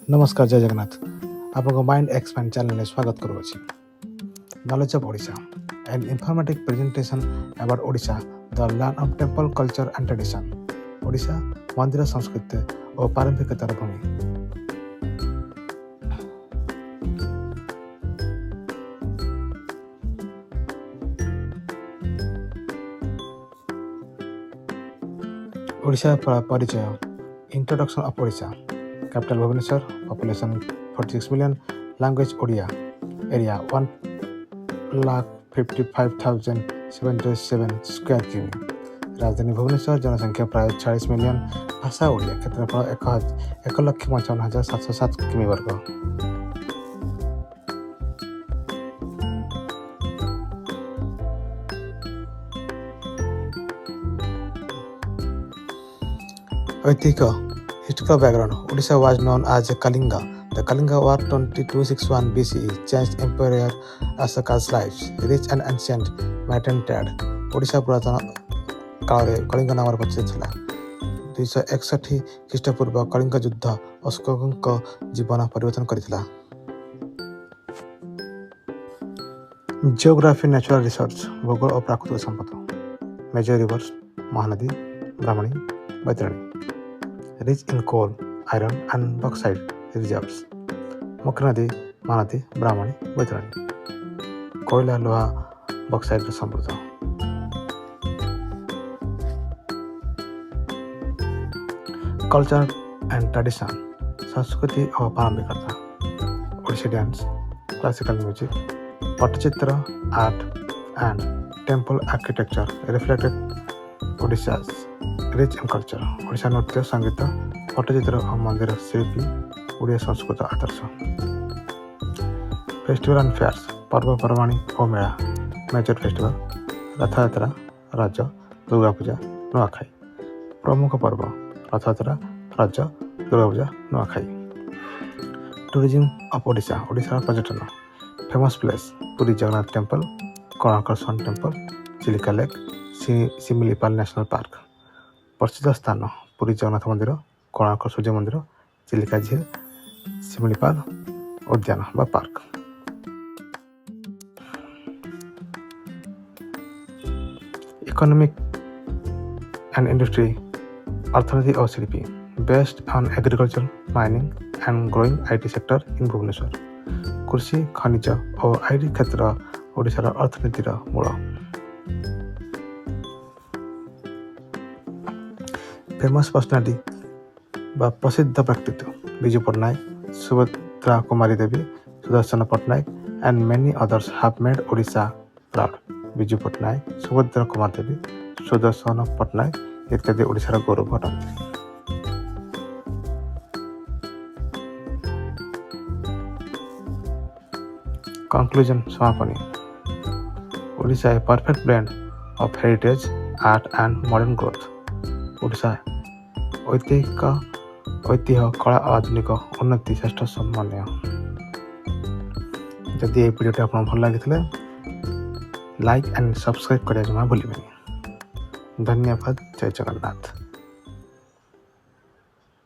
नमस्कार जय जगन्नाथ आपको माइंड एक्सपैंड चैनल में स्वागत करुँच knowledge of Odisha and informative presentation about Odisha the land of temple culture and tradition Odisha मंदिर संस्कृति और पारंपरिकतार भूमि। ओडिशा परिचय introduction of Odisha capital Bhubaneswar population 46 million language Odia area 1,55,707 square किमी राजधानी भुवनेश्वर जनसंख्या प्राय 40 मिलियन भाषा ओडिया क्षेत्रफल 1,55,707 किमी वर्ग। ऐतिह्य Historical background Odisha was known as Kalinga. The Kalinga War 2261 BCE changed Emperor Ashoka's lives. Rich and ancient maritime trade. Odisha पुरातन काल कलिंग नाम परिचित था। 261 ख्रीष्टपूर्व कलिंग युद्ध अशोक जीवन परिवर्तन करथिला। जियोग्राफी नेचुरल रिसर्च भूगोल और प्राकृतिक संपद major rivers Mahanadi Brahmani Baitarani rich in coal, iron and bauxite reserves. मुख्य नदी महानदी ब्राह्मणी बैतरणी कोयला लोहा बॉक्साइट समृद्ध। कल्चर एंड ट्रेडिशन संस्कृति और पारंपरिकता Odissi dance classical music Pattachitra art and temple architecture reflected Odisha's rich in culture Odisha नृत्य संगीत पट्टचित्र और मंदिर शिल्पी ओडिया संस्कृत आदर्श। फेस्टिवल एंड फेयर्स पर्वपर्वाणी और मेला मेजर फेस्टिवल रथयात्रा रज दुर्गा पूजा नुआखाई प्रमुख पर्व रथयात्रा रज दुर्गा पूजा नुआखाई। टूरिज्म ऑफ ओडिशा ओडिशा पर्यटन famous place Puri Jagannath temple Konark sun temple Chilika lake Similipal national park. प्रसिद्ध स्थान पुरी जगन्नाथ मंदिर कोणार्क सूर्य मंदिर चिलिका झील सिमिलीपाल उद्यान बा पार्क। इकोनॉमिक एंड इंडस्ट्री अर्थनीति और शिल्पी based on agriculture mining and growing IT sector in Bhubaneswar कृषि खनिज और आईटी क्षेत्र ओडिशार अर्थनीतिर मूल। फेमस पर्सनालिटी बा प्रसिद्ध व्यक्तित्व Biju Patnaik Subhadra Kumari Devi Sudarshan Patnaik and many others have made Odisha proud. Biju Patnaik Subhadra Kumar Devi Sudarshan Patnaik इत्यादि ओडिशार गौरव अटंती। कंक्लूजन समापनी Odisha a perfect blend of heritage art and modern growth. Odisha ऐतिह्य कला आधुनिक उन्नति श्रेष्ठ सम्मान्य। जदि ये वीडियो आपको भल लगी लाइक एंड सब्सक्राइब करने जमा भूलें। धन्यवाद जय जगन्नाथ।